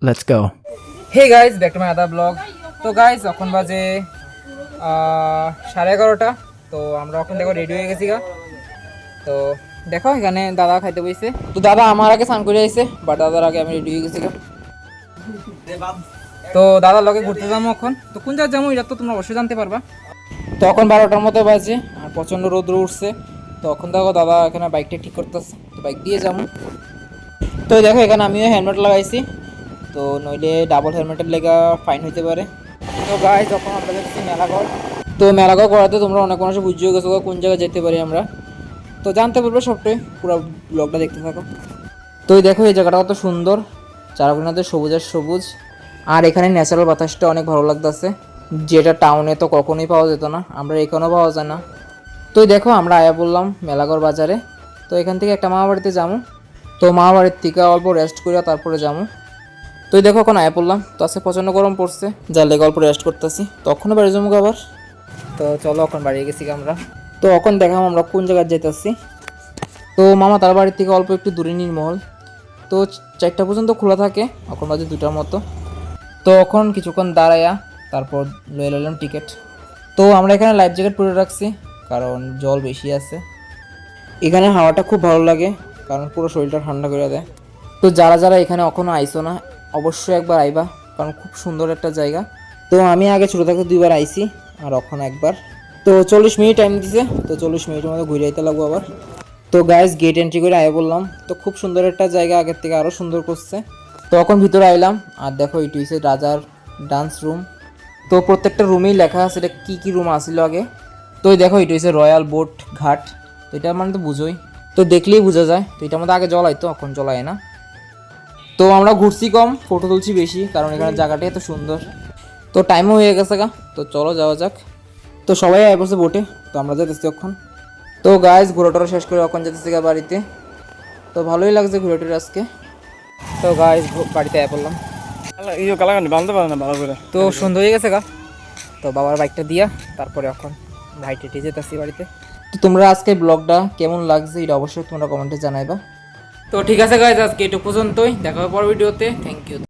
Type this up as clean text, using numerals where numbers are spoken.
Let's go. Hey guys, back to my other blog. তো guys এখন বাজে 11:30। তো আমরা এখন দেখো রেডি হয়ে গেছি গা। তো দেখো এখানে দাদা খাইতে বসেছে। তো দাদা আমার আগে স্নান করে আইছে, বাট দাদার আগে আমি রেডি হয়ে গেছি গা। তো দাদার লগে ঘুরতে যাবো এখন। তো কোন জায়গায় যাবো এটা তো তোমরা অবশ্যই জানতে পারবা। তো এখন 12টার মতো বাজে আর প্রচণ্ড রোদ্র উঠছে। তো এখন দেখো দাদা এখানে বাইকটা ঠিক করতেছে, তো বাইক দিয়ে যাবো। তো দেখো এখানে আমিও হেলমেট লাগাইছি, তো নইলে ডাবল হেলমেটের লেগা ফাইন হইতে পারে। তো গাইস যখন আমরা যাচ্ছি মেলাঘর, তো মেলাঘর করাতে তোমরা অনেক মানুষ বুঝিয়ে গেছো কোন জায়গায় যেতে পারি আমরা। তো জানতে পারবে সবটাই, পুরো ব্লগটা দেখতে থাকো। তো দেখো এই জায়গাটা কত সুন্দর, চারকোনাতে সবুজ আর সবুজ, আর এখানে ন্যাচারাল বাতাসটা অনেক ভালো লাগতেছে, যেটা টাউনে তো কখনোই পাওয়া যেত না, আমরা এখানেও পাওয়া যায় না। তো দেখো আমরা আয়া বললাম মেলাঘর বাজারে। তো এখান থেকে একটা মামা বাড়িতে যাবো, তো মামা বাড়ির থেকে অল্প রেস্ট করে তারপরে যাবো। তো দেখো এখন আয়া পড়লাম, তো আজকে প্রচণ্ড গরম পড়ছে, যার লেগে অল্প রেস্ট করতেছি, তখনও বাড়ি যাবো আবার। তো চলো এখন বাড়ি গেছি আমরা। তো এখন দেখাম আমরা কোন জায়গায় যেতেছি। তো মামা তার বাড়ির থেকে অল্প একটু দূরে নির্মল। তো 4টা পর্যন্ত খোলা থাকে, এখন বাজে 2টার মতো। তো এখন কিছুক্ষণ দাঁড়াইয়া তারপর লয়ে নিলাম টিকিট। তো আমরা এখানে লাইফ জ্যাকেট পরে রাখছি, কারণ জল বেশি আছে। এখানে হাওয়াটা খুব ভালো লাগে, কারণ পুরো শরীরটা ঠান্ডা করে দেয়। তো যারা যারা এখানে এখনও আইসো না, অবশ্যই একবার আইবা, কারণ খুব সুন্দর একটা জায়গা। তো আমি আগে ছোটো থাকতে 2বার আইছি, আর এখন একবার। তো 40 মিনিট টাইম দিছে, তো 40 মিনিটের মধ্যে ঘুরে আইতে লাগবো আবার। তো গাইস গেট এন্ট্রি করে আয় বললাম, তো খুব সুন্দর একটা জায়গা, আগের থেকে আরও সুন্দর করছে। তো এখন ভিতরে আইলাম, আর দেখো এটি হচ্ছে রাজার ডান্স রুম। তো প্রত্যেকটা রুমেই লেখা আছে এটা কী কী রুম আসছিল আগে। তো দেখো এটা হচ্ছে রয়্যাল বোট ঘাট, তো এটা মানে তো বুঝোই, তো দেখলেই বোঝা যায়। তো এটার মধ্যে আগে জলাইতো, এখন জলায় না। তো আমরা ঘুরছি কম, ফটো তুলছি বেশি, কারণ এখানে জায়গাটাই এত সুন্দর। তো টাইমও হয়ে গেছে গা, তো চলো যাওয়া যাক। তো সবাই আয় পড়ছে বোটে, তো আমরা যেতেছি এখন। তো গাইজ ঘোরাটোরা শেষ করে এখন যেতেছি গা বাড়িতে। তো ভালোই লাগছে ঘোরাটোর আজকে। তো গাইজ বাড়িতে আয় পড়লাম। তো সন্ধ্যা হয়ে গেছে গা, তো বাবার বাইকটা দিয়া তারপরে এখন ভাইটে যেতেছি বাড়িতে। তো তোমরা আজকে ব্লগটা কেমন লাগছে এটা অবশ্যই তোমরা কমেন্টে জানাইবা। তো ঠিক আছে গাইজ, আজকে এটুকু পর্যন্তই, দেখা হবে পরের ভিডিওতে। Thank you.